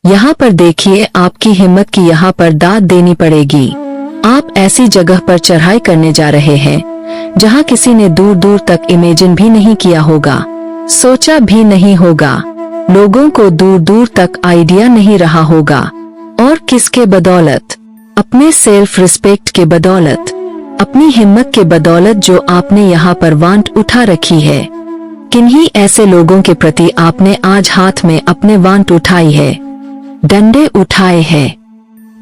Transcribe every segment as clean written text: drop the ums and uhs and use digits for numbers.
यहाँ पर देखिए, आपकी हिम्मत की यहाँ पर दाद देनी पड़ेगी। आप ऐसी जगह पर चढ़ाई करने जा रहे हैं जहाँ किसी ने दूर दूर तक इमेजिन भी नहीं किया होगा, सोचा भी नहीं होगा। लोगों को दूर दूर तक आइडिया नहीं रहा होगा। और किसके बदौलत? अपने सेल्फ रिस्पेक्ट के बदौलत, अपनी हिम्मत के बदौलत जो आपने यहाँ पर वांट उठा रखी है। किन्हीं ऐसे लोगों के प्रति आपने आज हाथ में अपने वांट उठाई है, डंडे उठाए हैं।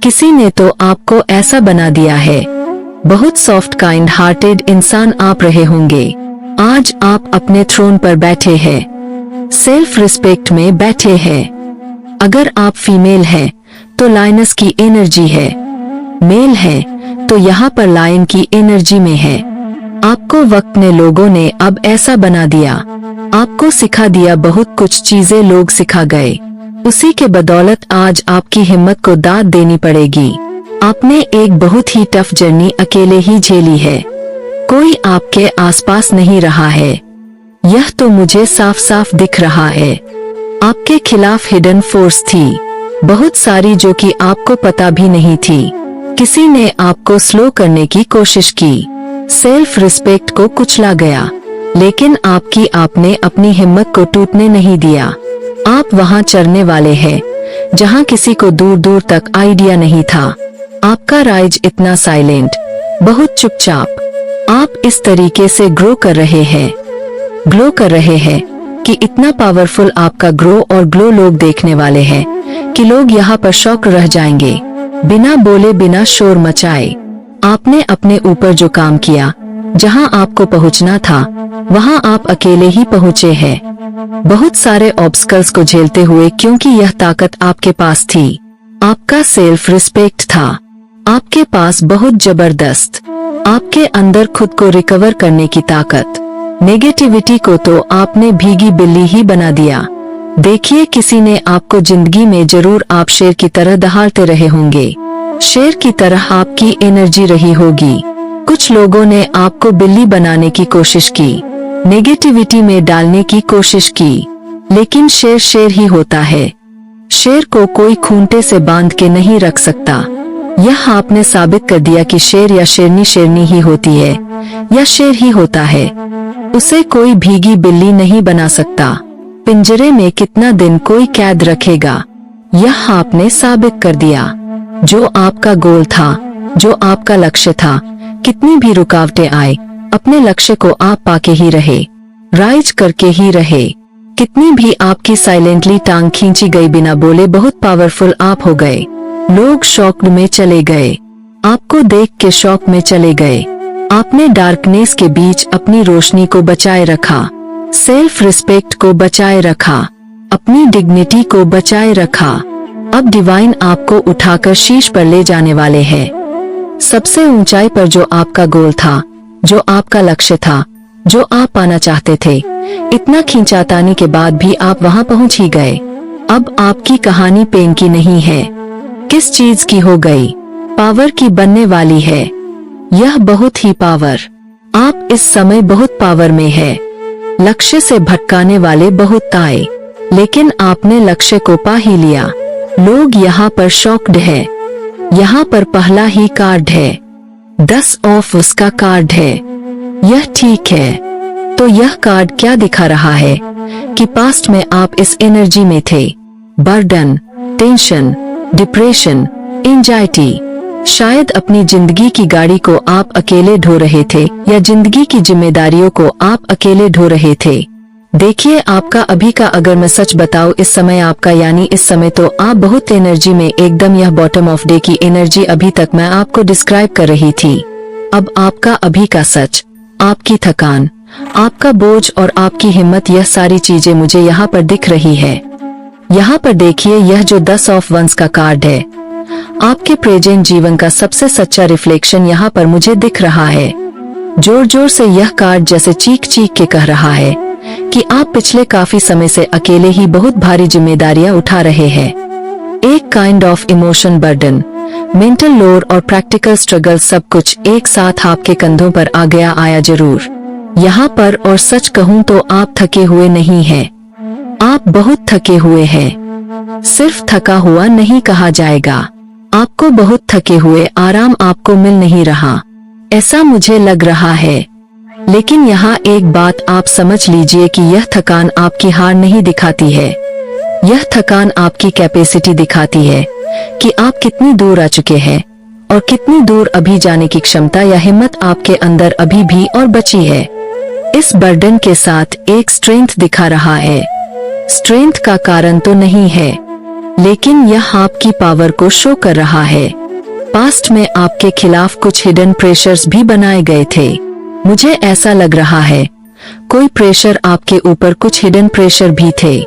किसी ने तो आपको ऐसा बना दिया है। बहुत सॉफ्ट काइंड हार्टेड इंसान आप रहे होंगे। आज आप अपने थ्रोन पर बैठे हैं, सेल्फ रिस्पेक्ट में बैठे हैं। अगर आप फीमेल हैं तो लायनस की एनर्जी है, मेल है तो यहाँ पर लायन की एनर्जी में है। आपको वक्त ने लोगों ने अब ऐसा बना दिया, आपको सिखा दिया, बहुत कुछ चीजें लोग सिखा गए। उसी के बदौलत आज आपकी हिम्मत को दाद देनी पड़ेगी। आपने एक बहुत ही टफ जर्नी अकेले ही झेली है, कोई आपके आसपास नहीं रहा है। यह तो मुझे साफ साफ दिख रहा है। आपके खिलाफ हिडन फोर्स थी, बहुत सारी, जो कि आपको पता भी नहीं थी। किसी ने आपको स्लो करने की कोशिश की, सेल्फ रिस्पेक्ट को कुचला गया, लेकिन आपने अपनी हिम्मत को टूटने नहीं दिया। आप वहां चढ़ने वाले हैं जहां किसी को दूर दूर तक आइडिया नहीं था। आपका राइज इतना साइलेंट, बहुत चुपचाप। आप इस तरीके से ग्लो कर रहे हैं कि इतना पावरफुल आपका ग्रो और ग्लो लोग देखने वाले हैं कि लोग यहाँ पर शॉक रह जाएंगे। बिना बोले, बिना शोर मचाए आपने अपने ऊपर जो काम किया, जहाँ आपको पहुँचना था वहाँ आप अकेले ही पहुँचे हैं, बहुत सारे ऑब्स्टकल्स को झेलते हुए, क्योंकि यह ताकत आपके पास थी। आपका सेल्फ रिस्पेक्ट था आपके पास बहुत जबरदस्त। आपके अंदर खुद को रिकवर करने की ताकत। नेगेटिविटी को तो आपने भीगी बिल्ली ही बना दिया। देखिए, किसी ने आपको जिंदगी में जरूर आप शेर की तरह दहाड़ते रहे होंगे, शेर की तरह आपकी एनर्जी रही होगी। कुछ लोगों ने आपको बिल्ली बनाने की कोशिश की, नेगेटिविटी में डालने की कोशिश की, लेकिन शेर शेर ही होता है। शेर को कोई खूंटे से बांध के नहीं रख सकता। यह आपने साबित कर दिया कि शेर या शेरनी शेरनी ही होती है, या शेर ही होता है। उसे कोई भीगी बिल्ली नहीं बना सकता। पिंजरे में कितना दिन कोई कैद रखेगा, यह आपने साबित कर दिया। जो आपका गोल था, जो आपका लक्ष्य था, कितनी भी रुकावटें आए, अपने लक्ष्य को आप पाके ही रहे, राइज करके ही रहे। कितनी भी आपकी साइलेंटली टांग खींची गई, बिना बोले बहुत पावरफुल आप हो गए। लोग शॉक में चले गए, आपको देख के शॉक में चले गए। आपने डार्कनेस के बीच अपनी रोशनी को बचाए रखा, सेल्फ रिस्पेक्ट को बचाए रखा, अपनी डिग्निटी को बचाए रखा। अब डिवाइन आपको उठाकर शीर्ष पर ले जाने वाले हैं। सबसे ऊंचाई पर जो आपका गोल था, जो आपका लक्ष्य था, जो आप पाना चाहते थे, इतना खींचातानी के बाद भी आप वहां पहुंच ही गए। अब आपकी कहानी पेन की नहीं है, किस चीज की हो गई? पावर की बनने वाली है। यह बहुत ही पावर, आप इस समय बहुत पावर में है। लक्ष्य से भटकाने वाले बहुत आए, लेकिन आपने लक्ष्य को पा ही लिया। लोग यहाँ पर शॉक्ड है। यहाँ पर पहला ही कार्ड है, 10 ऑफ उसका कार्ड है। यह ठीक है, तो यह कार्ड क्या दिखा रहा है कि पास्ट में आप इस एनर्जी में थे। Burden, tension, depression, anxiety. शायद अपनी जिंदगी की गाड़ी को आप अकेले ढो रहे थे, या जिंदगी की जिम्मेदारियों को आप अकेले ढो रहे थे। देखिए, आपका अभी का अगर मैं सच बताऊं, इस समय आपका, यानी इस समय तो आप बहुत एनर्जी में, एकदम यह बॉटम ऑफ डे की एनर्जी अभी तक मैं आपको डिस्क्राइब कर रही थी। अब आपका अभी का सच, आपकी थकान, आपका बोझ और आपकी हिम्मत, यह सारी चीजें मुझे यहाँ पर दिख रही है। यहाँ पर देखिए, यह जो 10 ऑफ वंस का कार्ड है, आपके प्रेजेंट जीवन का सबसे सच्चा रिफ्लेक्शन यहाँ पर मुझे दिख रहा है। जोर जोर से यह कार्ड जैसे चीख चीख के कह रहा है कि आप पिछले काफी समय से अकेले ही बहुत भारी जिम्मेदारियां उठा रहे हैं। एक kind of emotion burden, mental load और प्रैक्टिकल स्ट्रगल, सब कुछ एक साथ आपके कंधों पर आ गया, आया जरूर यहाँ पर। और सच कहूँ तो आप थके हुए नहीं हैं, आप बहुत थके हुए हैं। सिर्फ थका हुआ नहीं कहा जाएगा। आपको बहुत थके हुए आराम आपको मिल नहीं रहा, ऐसा मुझे लग रहा है। लेकिन यहाँ एक बात आप समझ लीजिए कि यह थकान आपकी हार नहीं दिखाती है। यह थकान आपकी कैपेसिटी दिखाती है कि आप कितनी दूर आ चुके हैं और कितनी दूर अभी जाने की क्षमता या हिम्मत आपके अंदर अभी भी और बची है। इस बर्डन के साथ एक स्ट्रेंथ दिखा रहा है। स्ट्रेंथ का कारण तो नहीं है, लेकिन यह आपकी पावर को शो कर रहा है। पास्ट में आपके खिलाफ कुछ हिडन प्रेशर्स भी बनाए गए थे। मुझे ऐसा लग रहा है कोई प्रेशर आपके ऊपर, कुछ हिडन प्रेशर भी थे,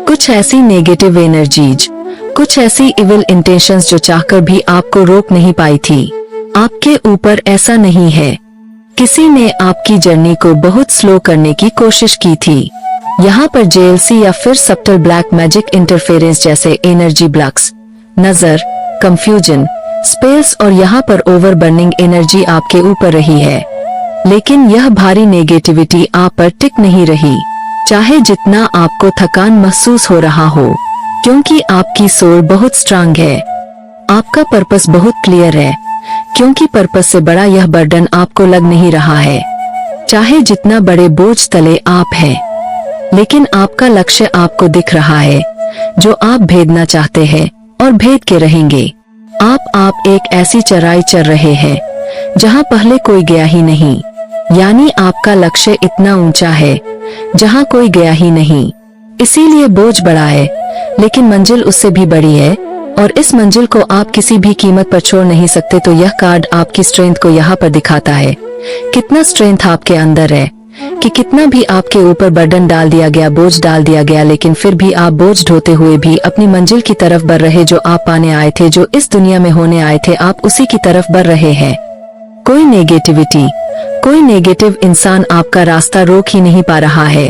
कुछ ऐसी नेगेटिव एनर्जीज, कुछ ऐसी इविल इंटेंशंस जो चाहकर भी आपको रोक नहीं पाई थी। आपके ऊपर ऐसा नहीं है। किसी ने आपकी जर्नी को बहुत स्लो करने की कोशिश की थी। यहाँ पर जेएलसी या फिर सब्टल ब्लैक मैजिक इंटरफेरेंस जैसे एनर्जी ब्लॉक्स, नजर, कंफ्यूजन, स्पेस और यहाँ पर ओवर बर्निंग एनर्जी आपके ऊपर रही है। लेकिन यह भारी नेगेटिविटी आप पर टिक नहीं रही, चाहे जितना आपको थकान महसूस हो रहा हो, क्योंकि आपकी सोल बहुत स्ट्रांग है। आपका पर्पस बहुत क्लियर है, क्योंकि पर्पस से बड़ा यह बर्डन आपको लग नहीं रहा है। चाहे जितना बड़े बोझ तले आप हैं, लेकिन आपका लक्ष्य आपको दिख रहा है जो आप भेदना चाहते हैं और भेद के रहेंगे। आप एक ऐसी चराई चर रहे हैं जहां पहले कोई गया ही नहीं, यानी आपका लक्ष्य इतना ऊंचा है जहां कोई गया ही नहीं। इसीलिए बोझ बड़ा है, लेकिन मंजिल उससे भी बड़ी है और इस मंजिल को आप किसी भी कीमत पर छोड़ नहीं सकते। तो यह कार्ड आपकी स्ट्रेंथ को यहाँ पर दिखाता है, कितना स्ट्रेंथ आपके अंदर है, कि कितना भी आपके ऊपर बर्डन डाल दिया गया, बोझ डाल दिया गया, लेकिन फिर भी आप बोझ ढोते हुए भी अपनी मंजिल की तरफ बढ़ रहे। जो आप पाने आए थे, जो इस दुनिया में होने आए थे, आप उसी की तरफ बढ़ रहे हैं। कोई नेगेटिविटी, कोई नेगेटिव इंसान आपका रास्ता रोक ही नहीं पा रहा है।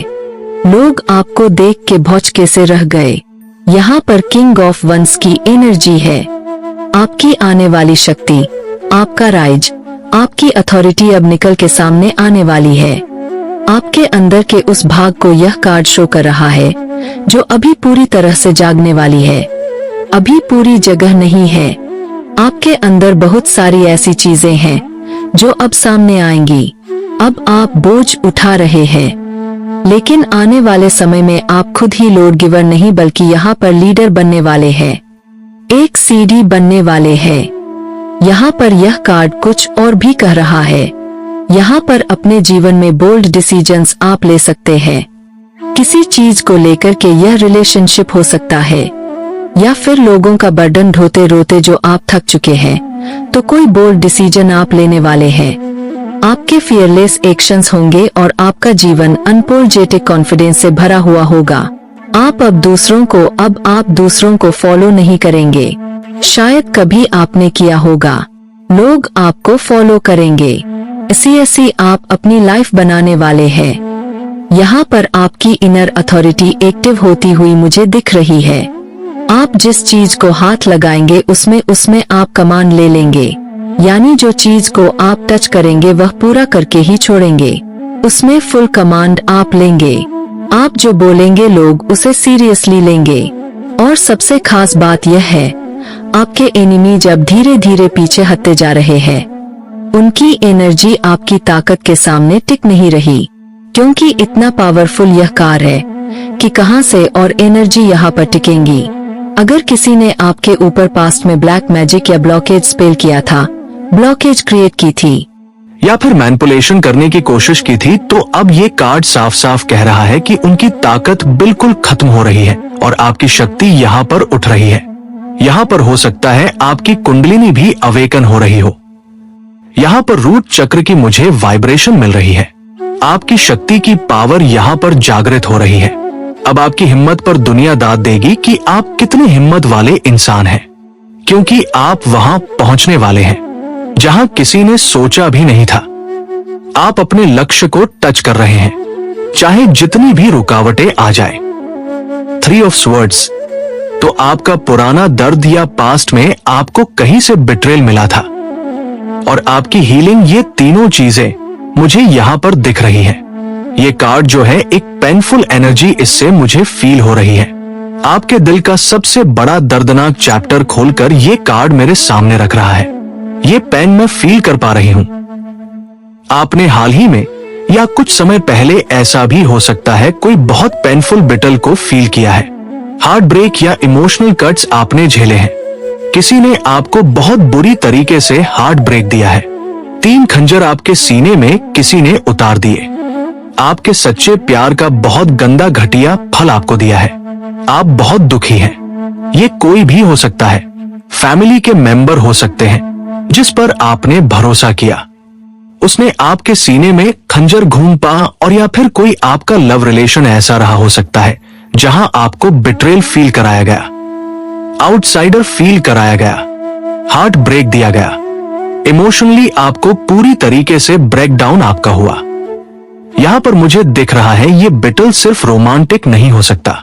लोग आपको देख के भौचके से रह गए। यहाँ पर किंग ऑफ वंस की एनर्जी है। आपकी आने वाली शक्ति, आपका राइज, आपकी अथॉरिटी अब निकल के सामने आने वाली है। आपके अंदर के उस भाग को यह कार्ड शो कर रहा है जो अभी पूरी तरह से जागने वाली है, अभी पूरी जगह नहीं है। आपके अंदर बहुत सारी ऐसी चीजें हैं जो अब सामने आएंगी। अब आप बोझ उठा रहे हैं, लेकिन आने वाले समय में आप खुद ही लॉर्ड गिवर नहीं बल्कि यहाँ पर लीडर बनने वाले हैं, एक सीढ़ी बनने वाले हैं। यहाँ पर यह कार्ड कुछ और भी कह रहा है। यहाँ पर अपने जीवन में बोल्ड डिसीजंस आप ले सकते हैं। किसी चीज को लेकर के यह रिलेशनशिप हो सकता है, या फिर लोगों का बर्डन ढोते रोते जो आप थक चुके हैं, तो कोई बोल्ड डिसीजन आप लेने वाले हैं। आपके फियरलेस एक्शंस होंगे और आपका जीवन अनअपॉलोजेटिक कॉन्फिडेंस से भरा हुआ होगा। आप दूसरों को फॉलो नहीं करेंगे, शायद कभी आपने किया होगा। लोग आपको फॉलो करेंगे, ऐसी आप अपनी लाइफ बनाने वाले हैं। यहाँ पर आपकी इनर अथॉरिटी एक्टिव होती हुई मुझे दिख रही है। आप जिस चीज को हाथ लगाएंगे उसमें आप कमांड ले लेंगे, यानी जो चीज को आप टच करेंगे वह पूरा करके ही छोड़ेंगे, उसमें फुल कमांड आप लेंगे। आप जो बोलेंगे लोग उसे सीरियसली लेंगे। और सबसे खास बात यह है, आपके एनिमी जब धीरे धीरे पीछे हटते जा रहे हैं, उनकी एनर्जी आपकी ताकत के सामने टिक नहीं रही, क्योंकि इतना पावरफुल यह कार है कि कहां से और एनर्जी यहाँ पर टिकेंगी। अगर किसी ने आपके ऊपर पास्ट में ब्लैक मैजिक या ब्लॉकेज स्पेल किया था, ब्लॉकेज क्रिएट की थी, या फिर मैनिपुलेशन करने की कोशिश की थी, तो अब ये कार्ड साफ साफ कह रहा है कि उनकी ताकत बिल्कुल खत्म हो रही है और आपकी शक्ति यहाँ पर उठ रही है। यहाँ पर हो सकता है आपकी कुंडलिनी भी अवेकन हो रही हो। यहाँ पर रूट चक्र की मुझे वाइब्रेशन मिल रही है। आपकी शक्ति की पावर यहाँ पर जागृत हो रही है। अब आपकी हिम्मत पर दुनिया दाद देगी कि आप कितने हिम्मत वाले इंसान हैं, क्योंकि आप वहां पहुंचने वाले हैं जहां किसी ने सोचा भी नहीं था। आप अपने लक्ष्य को टच कर रहे हैं, चाहे जितनी भी रुकावटें आ जाए। 3 ऑफ स्वर्ड्स, तो आपका पुराना दर्द या पास्ट में आपको कहीं से बिट्रेल मिला था और आपकी हीलिंग, ये तीनों चीजें मुझे यहाँ पर दिख रही है। ये कार्ड जो है एक पेनफुल एनर्जी इससे मुझे फील हो रही है। आपके दिल का सबसे बड़ा दर्दनाक चैप्टर खोलकर ये कार्ड मेरे सामने रख रहा है। ये पेन मैं फील कर पा रही हूं। आपने हाल ही में या कुछ समय पहले, ऐसा भी हो सकता है, कोई बहुत पेनफुल बिटल को फील किया है। हार्ट ब्रेक या इमोशनल कट्स आपने झेले हैं। किसी ने आपको बहुत बुरी तरीके से हार्ट ब्रेक दिया है। 3 खंजर आपके सीने में किसी ने उतार दिए। आपके सच्चे प्यार का बहुत गंदा घटिया फल आपको दिया है। आप बहुत दुखी हैं। ये कोई भी हो सकता है। फैमिली के मेंबर हो सकते हैं जिस पर आपने भरोसा किया। उसने आपके सीने में खंजर घूम पा, और या फिर कोई आपका लव रिलेशन ऐसा रहा हो सकता है जहां आपको बिट्रेल फील कराया गया, आउटसाइडर फील कराया गया, हार्ट ब्रेक दिया गया। इमोशनली आपको पूरी तरीके से ब्रेकडाउन आपका हुआ। यहां पर मुझे दिख रहा है ये बिटल सिर्फ रोमांटिक नहीं हो सकता।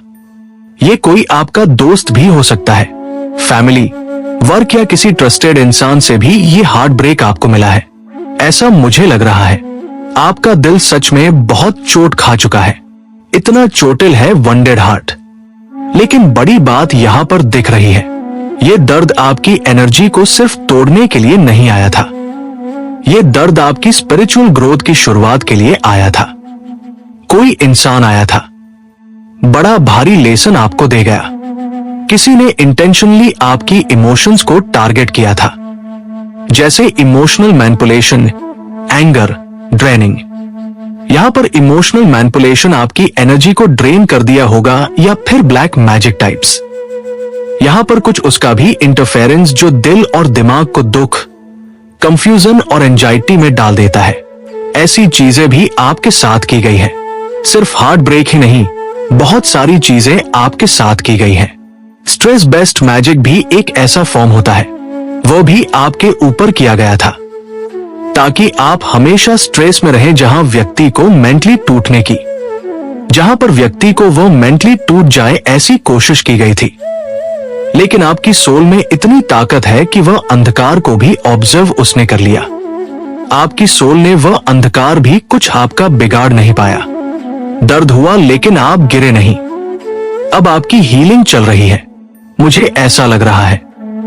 ये कोई आपका दोस्त भी हो सकता है, फैमिली, वर्क या किसी ट्रस्टेड इंसान से भी ये हार्ट ब्रेक आपको मिला है। ऐसा मुझे लग रहा है आपका दिल सच में बहुत चोट खा चुका है। इतना चोटिल है वंडेड हार्ट। लेकिन बड़ी बात यहां पर दिख रही है, ये दर्द आपकी एनर्जी को सिर्फ तोड़ने के लिए नहीं आया था। ये दर्द आपकी स्पिरिचुअल ग्रोथ की शुरुआत के लिए आया था। कोई इंसान आया था, बड़ा भारी लेसन आपको दे गया। किसी ने इंटेंशनली आपकी इमोशंस को टारगेट किया था, जैसे इमोशनल मैनिपुलेशन, एंगर, ड्रेनिंग। यहां पर इमोशनल मैनिपुलेशन आपकी एनर्जी को ड्रेन कर दिया होगा, या फिर ब्लैक मैजिक टाइप्स। यहां पर कुछ उसका भी इंटरफेरेंस जो दिल और दिमाग को दुख, कंफ्यूजन और एंजाइटी में डाल देता है। ऐसी चीजें भी आपके साथ की गई है। सिर्फ हार्ट ब्रेक ही नहीं, बहुत सारी चीजें आपके साथ की गई हैं। स्ट्रेस बेस्ड मैजिक भी एक ऐसा फॉर्म होता है, वो भी आपके ऊपर किया गया था ताकि आप हमेशा स्ट्रेस में रहें, जहां व्यक्ति को मेंटली टूटने की, जहां पर व्यक्ति को वो मेंटली टूट जाए, ऐसी कोशिश की गई थी। लेकिन आपकी सोल में इतनी ताकत है कि वह अंधकार को भी ऑब्जर्व उसने कर लिया। आपकी सोल ने वह अंधकार भी कुछ आपका बिगाड़ नहीं पाया। दर्द हुआ लेकिन आप गिरे नहीं। अब आपकी हीलिंग चल रही है। मुझे ऐसा लग रहा है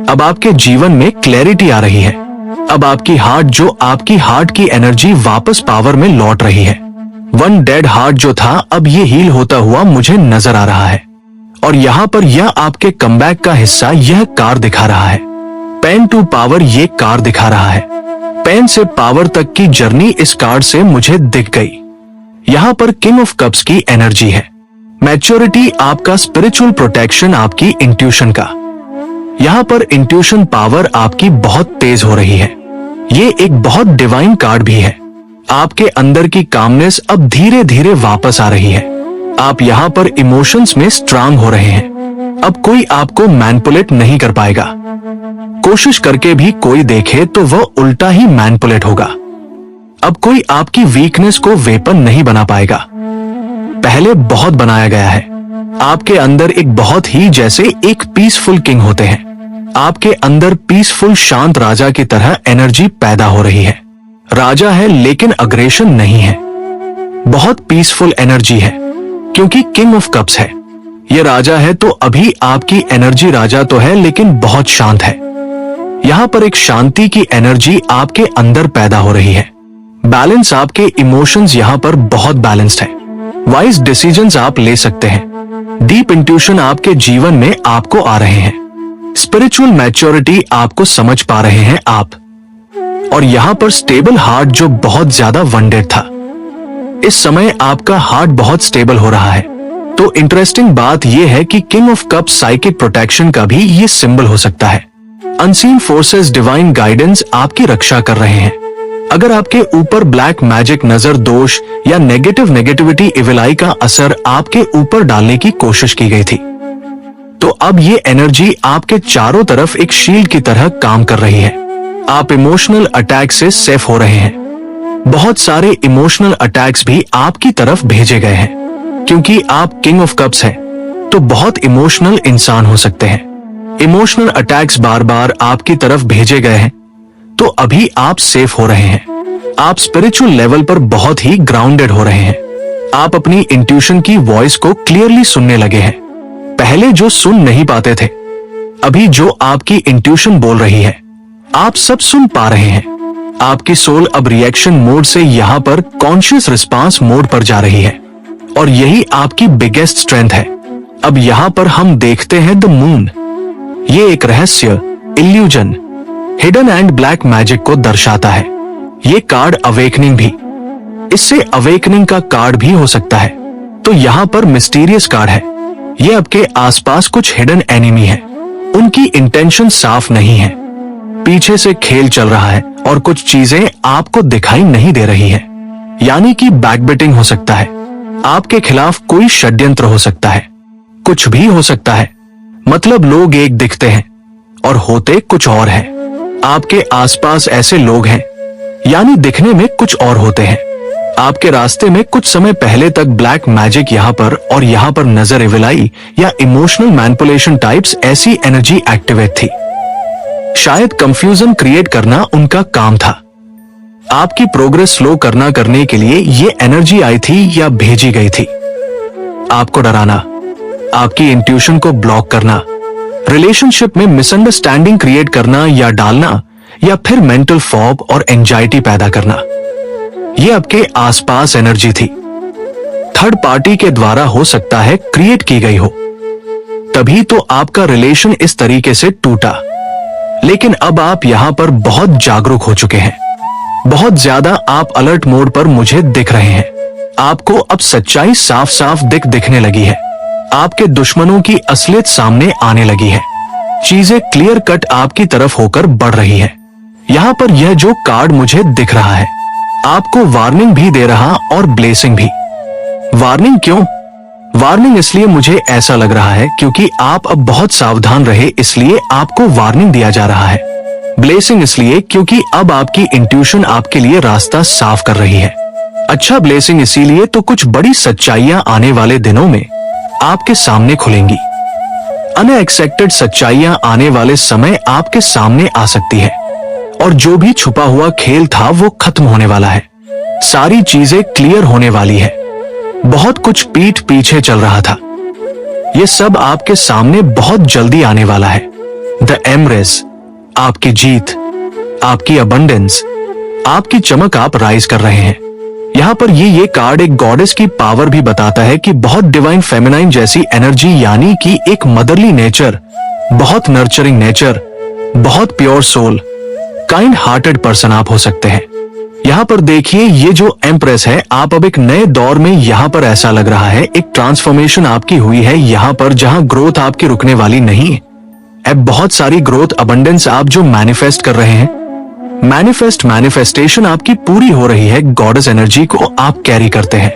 अब आपके जीवन में क्लैरिटी आ रही है। अब आपकी आपकी हार्ट की एनर्जी वापस पावर में लौट रही है। वन डेड हार्ट जो था, अब ये हील होता हुआ मुझे नजर आ रहा है। और यहाँ पर यह आपके कमबैक का हिस्सा यह कार दिखा रहा है। पेन टू पावर ये कार दिखा रहा है। पेन से पावर तक की जर्नी इस कार्ड से मुझे दिख गई। यहाँ पर किंग ऑफ कप्स की एनर्जी है। मैच्योरिटी आपका स्पिरिचुअल प्रोटेक्शन, आपकी इंट्यूशन का। यहाँ पर इंट्यूशन पावर आपकी बहुत तेज हो रही है। ये एक बहुत डिवाइन कार्ड भी है। आपके अंदर की कामनेस अब धीरे धीरे वापस आ रही है। आप यहाँ पर इमोशंस में स्ट्रांग हो रहे हैं। अब कोई आपको मैनिपुलेट नहीं कर पाएगा। कोशिश करके भी कोई देखे तो वह उल्टा ही मैनिपुलेट होगा। अब कोई आपकी वीकनेस को वेपन नहीं बना पाएगा। पहले बहुत बनाया गया है। आपके अंदर एक बहुत ही जैसे एक पीसफुल किंग होते हैं। आपके अंदर पीसफुल शांत राजा की तरह एनर्जी पैदा हो रही है। राजा है लेकिन अग्रेशन नहीं है। बहुत पीसफुल एनर्जी है क्योंकि किंग ऑफ कप्स है। ये राजा है तो अभी आपकी एनर्जी राजा तो है लेकिन बहुत शांत है। यहाँ पर एक शांति की एनर्जी आपके अंदर पैदा हो रही है। बैलेंस, आपके इमोशंस यहाँ पर बहुत बैलेंस्ड है। वाइज डिसीजंस आप ले सकते हैं। डीप इंट्यूशन आपके जीवन में आपको आ रहे हैं। स्पिरिचुअल मैच्योरिटी आपको समझ पा रहे हैं आप। और यहाँ पर स्टेबल हार्ट जो बहुत ज्यादा वंडेड था, इस समय आपका हार्ट बहुत स्टेबल हो रहा है। तो इंटरेस्टिंग बात यह है कि king of cups psychic protection का भी ये सिंबल हो सकता है। अनसीन फोर्सेस डिवाइन गाइडेंस आपकी रक्षा कर रहे हैं। अगर आपके ऊपर ब्लैक मैजिक, नजर दोष या नेगेटिविटी, इविलाई का असर आपके ऊपर डालने की कोशिश की गई थी, तो अब ये एनर्जी आपके चारों तरफ एक शील्ड की तरह काम कर रही है। आप इमोशनल अटैक से सेफ हो रहे हैं। बहुत सारे इमोशनल अटैक्स भी आपकी तरफ भेजे गए हैं। क्योंकि आप किंग ऑफ कप्स हैं, तो बहुत इमोशनल इंसान हो सकते हैं। इमोशनल अटैक्स बार बार आपकी तरफ भेजे गए हैं, तो अभी आप सेफ हो रहे हैं। आप स्पिरिचुअल लेवल पर बहुत ही ग्राउंडेड हो रहे हैं। आप अपनी इंट्यूशन की वॉइस को क्लियरली सुनने लगे हैं। पहले जो सुन नहीं पाते थे, अभी जो आपकी इंट्यूशन बोल रही है, आप सब सुन पा रहे हैं। आपकी सोल अब रिएक्शन मोड से यहाँ पर कॉन्शियस रिस्पांस मोड पर जा रही है और यही आपकी बिगेस्ट स्ट्रेंथ है। अब यहाँ पर हम देखते हैं द मून। ये एक रहस्य, illusion, hidden and black magic को दर्शाता है। ये कार्ड अवेकनिंग भी, इससे अवेकनिंग का कार्ड भी हो सकता है। तो यहाँ पर मिस्टीरियस कार्ड है। ये आपके आसपास कुछ हिडन एनिमी है, उनकी इंटेंशन साफ नहीं है, पीछे से खेल चल रहा है और कुछ चीजें आपको दिखाई नहीं दे रही है। यानी कि बैकबिटिंग हो सकता है, आपके खिलाफ कोई षड्यंत्र हो सकता है, कुछ भी हो सकता है। मतलब लोग एक दिखते हैं और होते कुछ और है। आपके आसपास ऐसे लोग हैं, यानी दिखने में कुछ और होते हैं। आपके रास्ते में कुछ समय पहले तक ब्लैक मैजिक यहाँ पर और यहाँ पर नजर एविलाई या इमोशनल मैनिपुलेशन टाइप्स ऐसी एनर्जी एक्टिवेट थी। शायद कंफ्यूजन क्रिएट करना उनका काम था। आपकी प्रोग्रेस स्लो करने के लिए ये एनर्जी आई थी या भेजी गई थी। आपको डराना, आपकी इंट्यूशन को ब्लॉक करना, रिलेशनशिप में मिसअंडरस्टैंडिंग क्रिएट करना या डालना, या फिर मेंटल फॉग और एंजाइटी पैदा करना। ये आपके आसपास एनर्जी थी, थर्ड पार्टी के द्वारा हो सकता है क्रिएट की गई हो। तभी तो आपका रिलेशन इस तरीके से टूटा। लेकिन अब आप यहां पर बहुत जागरूक हो चुके हैं, बहुत ज्यादा आप अलर्ट मोड पर मुझे दिख रहे हैं। आपको अब सच्चाई साफ साफ दिखने लगी है। आपके दुश्मनों की असलियत सामने आने लगी है। चीजें क्लियर कट आपकी तरफ होकर बढ़ रही है। यहाँ पर यह जो कार्ड मुझे दिख रहा है, आपको वार्निंग भी दे रहा और ब्लेसिंग भी। वार्निंग क्यों? वार्निंग इसलिए मुझे ऐसा लग रहा है क्योंकि आप अब बहुत सावधान रहे, इसलिए आपको वार्निंग दिया जा रहा है। ब्लेसिंग इसलिए क्योंकि अब आपकी इंट्यूशन आपके लिए रास्ता साफ कर रही है। अच्छा, ब्लेसिंग इसीलिए तो कुछ बड़ी सच्चाइयां आने वाले दिनों में आपके सामने खुलेंगी। अनएक्सपेक्टेड सच्चाइयां आने वाले समय आपके सामने आ सकती है और जो भी छुपा हुआ खेल था वो खत्म होने वाला है। सारी चीजें क्लियर होने वाली है। बहुत कुछ पीठ पीछे चल रहा था, ये सब आपके सामने बहुत जल्दी आने वाला है। द एम्प्रेस, आपकी जीत, आपकी अबंडेंस, आपकी चमक, आप राइज कर रहे हैं। यहाँ पर ये कार्ड एक गॉडेस की पावर भी बताता है कि बहुत डिवाइन फेमिनाइन जैसी एनर्जी, यानी कि एक मदरली नेचर, बहुत नर्चरिंग नेचर, बहुत pure soul, kind hearted person आप हो सकते हैं। यहाँ पर देखिए, ये जो एम्प्रेस है, आप अब एक नए दौर में, यहाँ पर ऐसा लग रहा है एक ट्रांसफॉर्मेशन आपकी हुई है। यहाँ पर जहाँ ग्रोथ आपकी रुकने वाली नहीं है, अब बहुत सारी ग्रोथ, अबंडेंस आप जो मैनिफेस्ट कर रहे हैं, मैनिफेस्टेशन आपकी पूरी हो रही है। गॉडेस एनर्जी को आप कैरी करते हैं।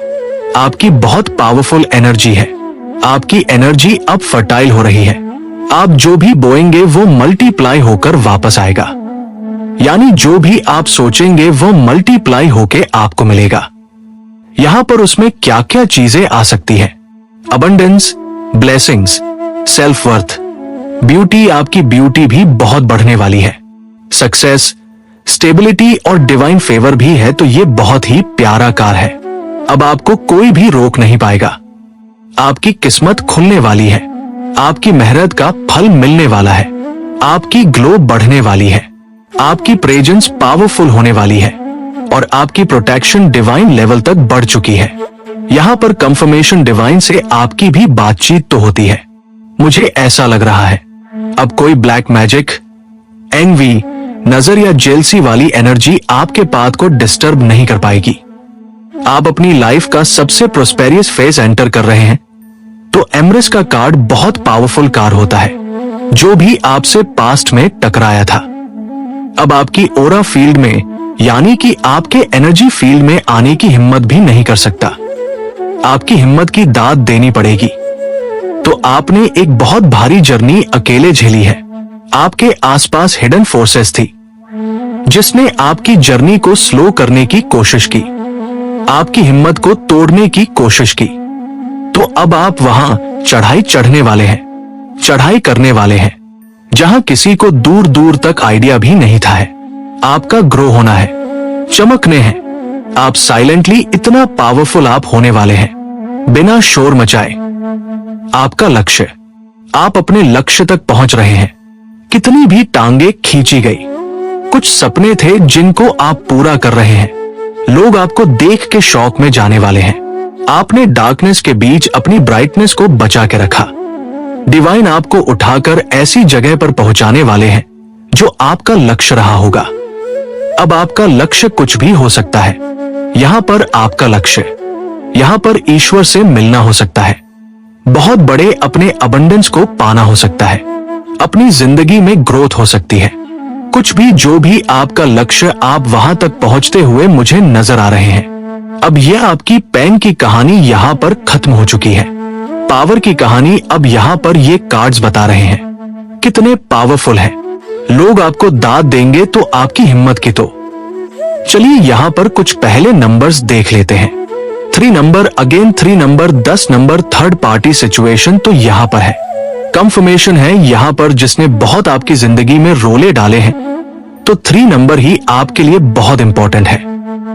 आपकी बहुत पावरफुल एनर्जी है। आपकी एनर्जी अब फर्टाइल हो रही है। आप जो भी बोएंगे वो मल्टीप्लाई होकर वापस आएगा, यानी जो भी आप सोचेंगे वो मल्टीप्लाई होके आपको मिलेगा। यहां पर उसमें क्या क्या चीजें आ सकती है? Abundance, blessings, self worth, beauty, आपकी ब्यूटी भी बहुत बढ़ने वाली है। सक्सेस, स्टेबिलिटी और डिवाइन फेवर भी है। तो ये बहुत ही प्यारा कार्ड है। अब आपको कोई भी रोक नहीं पाएगा। आपकी किस्मत खुलने वाली है, आपकी मेहनत का फल मिलने वाला है, आपकी ग्लो बढ़ने वाली है, आपकी प्रेजेंस पावरफुल होने वाली है और आपकी प्रोटेक्शन डिवाइन लेवल तक बढ़ चुकी है। यहाँ पर कंफर्मेशन डिवाइन से आपकी भी बातचीत तो होती है। मुझे ऐसा लग रहा है अब कोई ब्लैक मैजिक, एनवी, नजर या जेलसी वाली एनर्जी आपके पाथ को डिस्टर्ब नहीं कर पाएगी। आप अपनी लाइफ का सबसे प्रोस्पेरियस फेज एंटर कर रहे हैं। तो एम्प्रेस का कार्ड बहुत पावरफुल कार्ड होता है। जो भी आपसे पास्ट में टकराया था, अब आपकी ओरा फील्ड में, यानी कि आपके एनर्जी फील्ड में आने की हिम्मत भी नहीं कर सकता। आपकी हिम्मत की दाद देनी पड़ेगी। तो आपने एक बहुत भारी जर्नी अकेले झेली है। आपके आसपास हिडन फोर्सेस थी जिसने आपकी जर्नी को स्लो करने की कोशिश की, आपकी हिम्मत को तोड़ने की कोशिश की। तो अब आप वहां चढ़ाई चढ़ने वाले हैं, चढ़ाई करने वाले हैं, जहां किसी को दूर दूर तक आइडिया भी नहीं था है। आपका ग्रो होना है, चमकने हैं। आप साइलेंटली इतना पावरफुल आप होने वाले हैं, बिना शोर मचाए। आपका लक्ष्य, आप अपने लक्ष्य तक पहुंच रहे हैं। कितनी भी टांगे खींची गई, कुछ सपने थे जिनको आप पूरा कर रहे हैं। लोग आपको देख के शौक में जाने वाले हैं। आपने डार्कनेस के बीच अपनी ब्राइटनेस को बचा के रखा। डिवाइन आपको उठाकर ऐसी जगह पर पहुंचाने वाले हैं जो आपका लक्ष्य रहा होगा। अब आपका लक्ष्य कुछ भी हो सकता है। यहां पर आपका लक्ष्य, यहां पर ईश्वर से मिलना हो सकता है। बहुत बड़े अपने अबंडेंस को पाना हो सकता है। अपनी जिंदगी में ग्रोथ हो सकती है। कुछ भी, जो भी आपका लक्ष्य, आप वहां तक पहुंचते हुए मुझे नजर आ रहे हैं। अब यह आपकी पेन की कहानी यहां पर खत्म हो चुकी है। पावर की कहानी अब यहां पर ये कार्ड्स बता रहे हैं कितने पावरफुल है। लोग आपको दाद देंगे तो आपकी हिम्मत की तो। चलिए यहां पर कुछ पहले नंबर्स देख लेते हैं। 3 number, again 3 number, 10 number, third party situation तो यहां पर है। कंफर्मेशन है यहां पर, जिसने बहुत आपकी जिंदगी में रोले डाले हैं, तो 3 नंबर ही आपके लिए बहुत इंपॉर्टेंट है।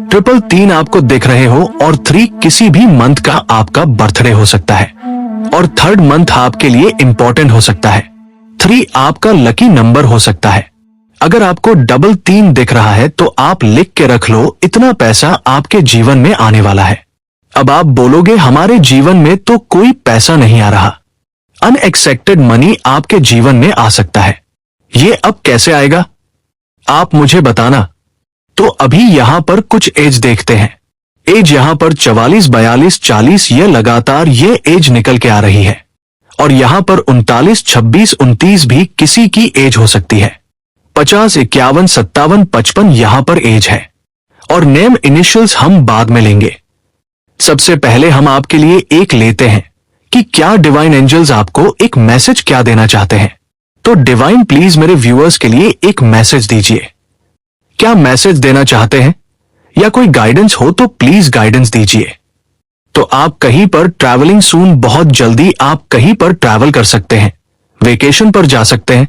333 आपको दिख रहे हो और 3 किसी भी मंथ का आपका बर्थडे हो सकता है और थर्ड मंथ आपके लिए इंपॉर्टेंट हो सकता है। 3 आपका लकी नंबर हो सकता है। अगर आपको 333 दिख रहा है तो आप लिख के रख लो, इतना पैसा आपके जीवन में आने वाला है। अब आप बोलोगे हमारे जीवन में तो कोई पैसा नहीं आ रहा। अनएक्सपेक्टेड मनी आपके जीवन में आ सकता है। ये अब कैसे आएगा, आप मुझे बताना। तो अभी यहां पर कुछ एज देखते हैं। एज यहां पर 44, 42, 40, ये लगातार ये एज निकल के आ रही है। और यहां पर 39, 26, 29 भी किसी की एज हो सकती है। 50, 51, 57, 55 यहां पर एज है। और नेम इनिशियल्स हम बाद में लेंगे। सबसे पहले हम आपके लिए एक लेते हैं कि क्या डिवाइन एंजल्स आपको एक मैसेज क्या देना चाहते हैं। तो डिवाइन प्लीज मेरे व्यूअर्स के लिए एक मैसेज दीजिए। क्या मैसेज देना चाहते हैं या कोई गाइडेंस हो तो प्लीज गाइडेंस दीजिए। तो आप कहीं पर ट्रैवलिंग सून, बहुत जल्दी आप कहीं पर ट्रैवल कर सकते हैं, वेकेशन पर जा सकते हैं,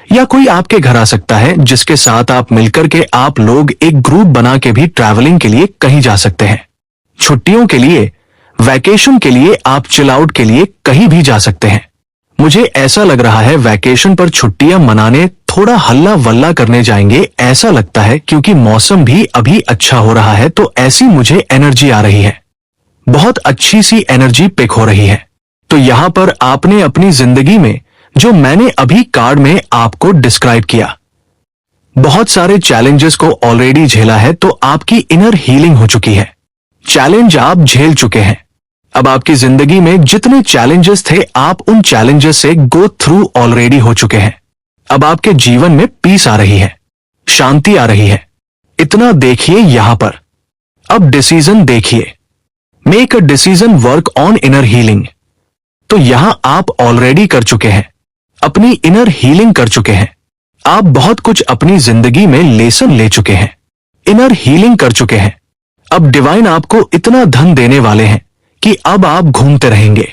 या कोई आपके घर आ सकता है जिसके साथ आप मिलकर के आप लोग एक ग्रुप बना के भी ट्रैवलिंग के लिए कहीं जा सकते हैं। छुट्टियों के लिए, वैकेशन के लिए, आप चिल आउट के लिए कहीं भी जा सकते हैं। मुझे ऐसा लग रहा है वैकेशन पर छुट्टियां मनाने थोड़ा हल्ला वल्ला करने जाएंगे, ऐसा लगता है, क्योंकि मौसम भी अभी अच्छा हो रहा है तो ऐसी मुझे एनर्जी आ रही है। बहुत अच्छी सी एनर्जी पिक हो रही है। तो यहां पर आपने अपनी जिंदगी में, जो मैंने अभी कार्ड में आपको डिस्क्राइब किया, बहुत सारे चैलेंजेस को ऑलरेडी झेला है, तो आपकी इनर हीलिंग हो चुकी है। चैलेंज आप झेल चुके हैं। अब आपकी जिंदगी में जितने चैलेंजेस थे, आप उन चैलेंजेस से गो थ्रू ऑलरेडी हो चुके हैं। अब आपके जीवन में पीस आ रही है, शांति आ रही है। इतना देखिए यहां पर। अब डिसीजन देखिए, make a decision, work on inner healing. तो यहां आप ऑलरेडी कर चुके हैं, अपनी इनर हीलिंग कर चुके हैं। आप बहुत कुछ अपनी जिंदगी में लेसन ले चुके हैं, इनर हीलिंग कर चुके हैं। अब डिवाइन आपको इतना धन देने वाले हैं कि अब आप घूमते रहेंगे।